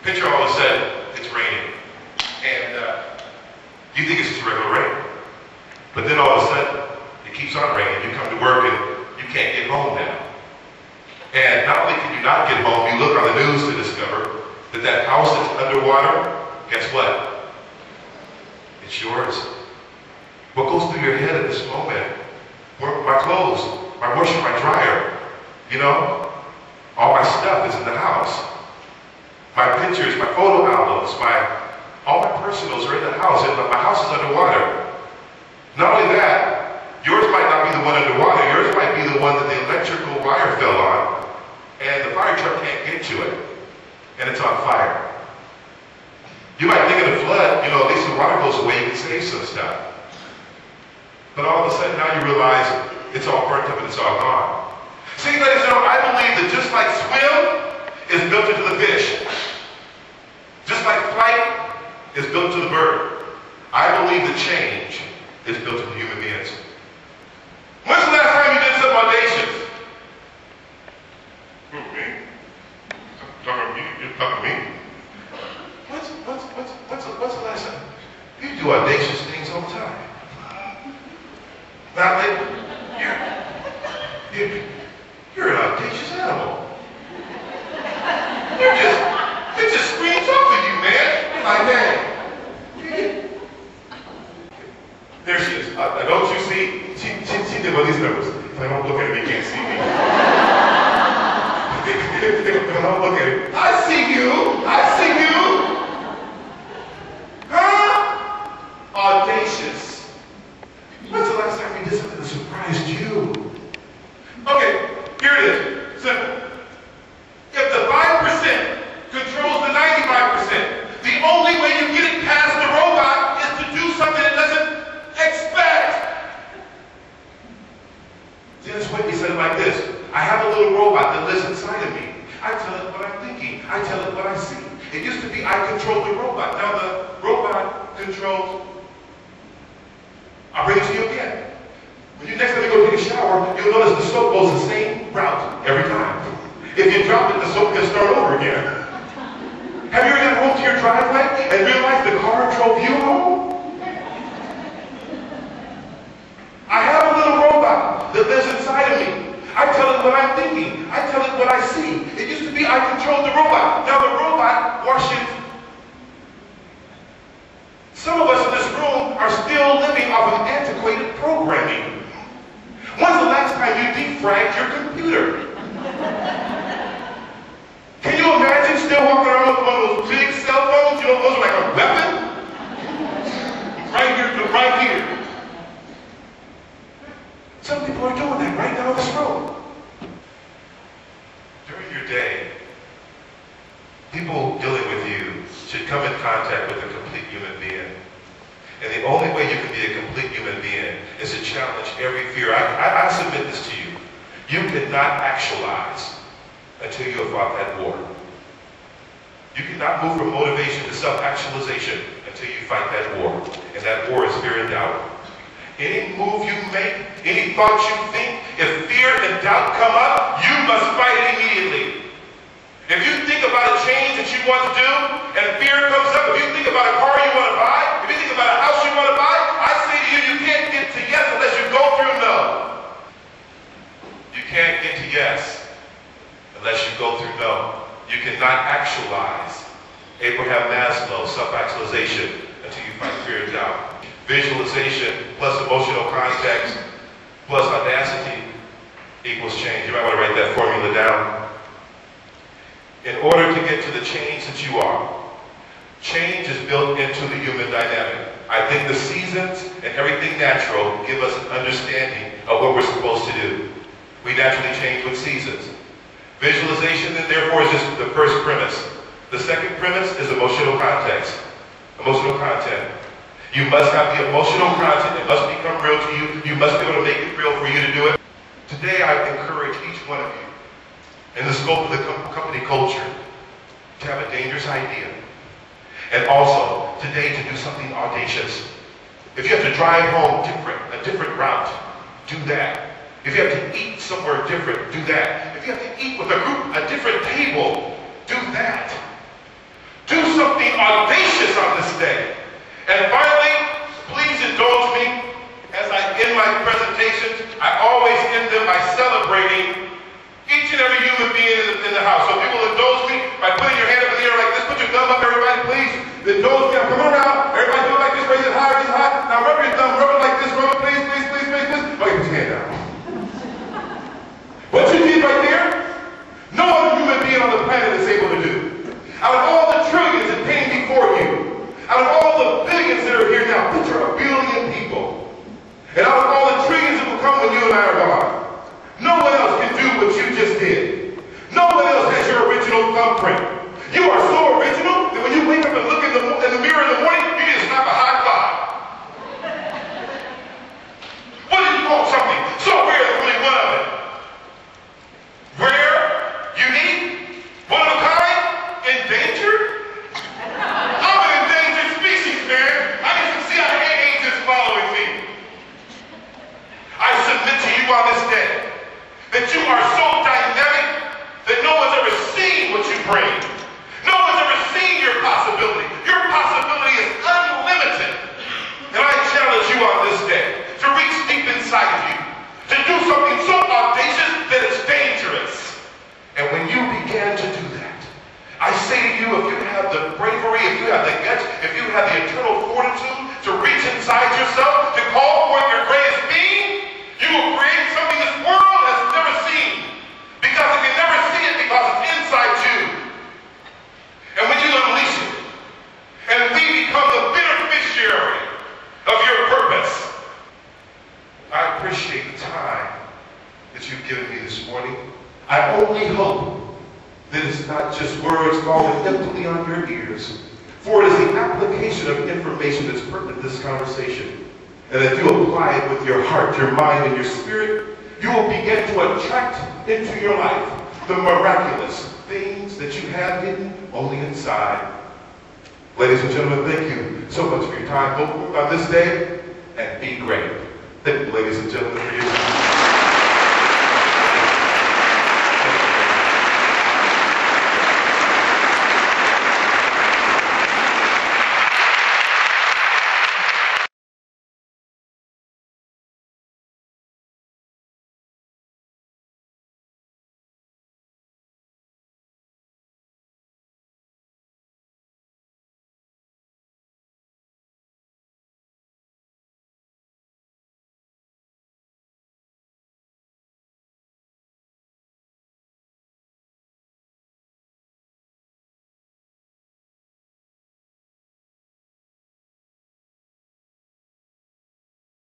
Picture all of a sudden, it's raining. And you think it's just regular rain. But then all of a sudden, it keeps on raining. You come to work and you can't get home now. And not only can you not get home, you look on the news to discover that that house that's underwater, guess what? It's yours. What goes through your head at this moment? My clothes, my washer, my dryer, you know? All my stuff is in the house. My pictures, my photo albums, all my personals are in the house, and my house is underwater. Not only that, yours might not be the one underwater, yours might be the one that the electrical wire fell on, and the fire truck can't get to it, and it's on fire. You might think of the flood, you know, at least the water goes away, you can save some stuff. But all of a sudden now you realize it's all burnt up and it's all gone. See, ladies and gentlemen, I believe that just like swim is built into the fish, just like flight is built to the bird, I believe that change is built into human beings. When's the last time you did something audacious? Who, me? You're talking to me? What's the last time? You do audacious things all the time. Now, you're an audacious animal. It just screams off of you, man. You're like, man. There she is. Don't you see? She did all these numbers. If I don't look at it, you can't see me. If I don't look at it, I see you. I see you. Huh? Audacious. When's the last time you did something that surprised you? Okay, here it is. Simple. If the 5% controls the 95%, the only way you get it past the robot is to do something it doesn't expect. Dennis Whitney said it like this: I have a little robot that lives inside of me. I tell it what I'm thinking. I tell it what I see. It used to be I control the robot. Now the robot controls. I'll bring it to you again. When you next time you go take a shower, you'll notice the soap goes the same route every time. If you drop it, the soap can start over again. Have you ever got home to your driveway and realized the car drove you home? I have a little robot that lives inside of me. I tell it what I'm thinking. I tell it what I see. It used to be I controlled the robot. Now the robot washes. Some of us in this room are still living off of antiquated programming. When's the last time you defragged your computer? Can you imagine still walking around with one of those big cell phones? You know, those are like a weapon? Right here, right here. Some people are doing that right now in this room. During your day, people dealing with you should come in contact with a complete human being. And the only way you can be a complete human being is to challenge every fear. I submit this to you. You cannot actualize until you have fought that war. You cannot move from motivation to self-actualization until you fight that war. And that war is fear and doubt. Any move you make, any thought you think, if fear and doubt come up, you must fight it immediately. If you think about a change that you want to do, and fear comes up, if you think about a car you want to buy, if you think about a house you want to buy, I say to you, you can't get to yes unless you go through no. You can't get to yes unless you go through no. You cannot actualize Abraham Maslow, self-actualization, until you fight fear and doubt. Visualization plus emotional context plus audacity equals change. You might want to write that formula down. In order to get to the change that you are, change is built into the human dynamic. I think the seasons and everything natural give us an understanding of what we're supposed to do. We naturally change with seasons. Visualization, then, therefore, is just the first premise. The second premise is emotional context, emotional content. You must have the emotional content. It must become real to you. You must be able to make it real for you to do it. Today, I encourage each one of you, in the scope of the company culture, to have a dangerous idea. And also, today, to do something audacious. If you have to drive home a different route, do that. If you have to eat somewhere different, do that. If you have to eat with a group, a different table, do that. the billions that are here now, picture a billion people. And out of all the trillions that will come when you and I are gone, no one else can do what you just did. No one else has your original thumbprint. You are so original that when you wake up and look in the mirror in the morning, you need to snap a high five. What do you call something so rare that only one of it? Rare, unique, one of a kind, endangered? I'm an endangered species, man. I need some CIA agents following me. I submit to you on this day that you are so dynamic that no one's ever seen what you bring. No one's ever seen your possibility. Your possibility is unlimited. And I challenge you on this day to reach deep inside of you, to do something so audacious that it's dangerous. And when you begin to do that, I say to you, if you have the bravery, if you have the guts, if you have the internal fortitude to reach inside yourself, to call forth your greatest being, you will create something this world has never seen. Because it can never see it because it's inside you. And when you unleash it, and we become the beneficiary of your purpose, I appreciate the time that you've given me this morning. I only hope that it's not just words falling emptily on your ears, for it is the application of information that's pertinent to this conversation. And if you apply it with your heart, your mind, and your spirit, you will begin to attract into your life the miraculous things that you have hidden only inside. Ladies and gentlemen, thank you so much for your time. Go forth on this day and be great. Thank you, ladies and gentlemen, for your time.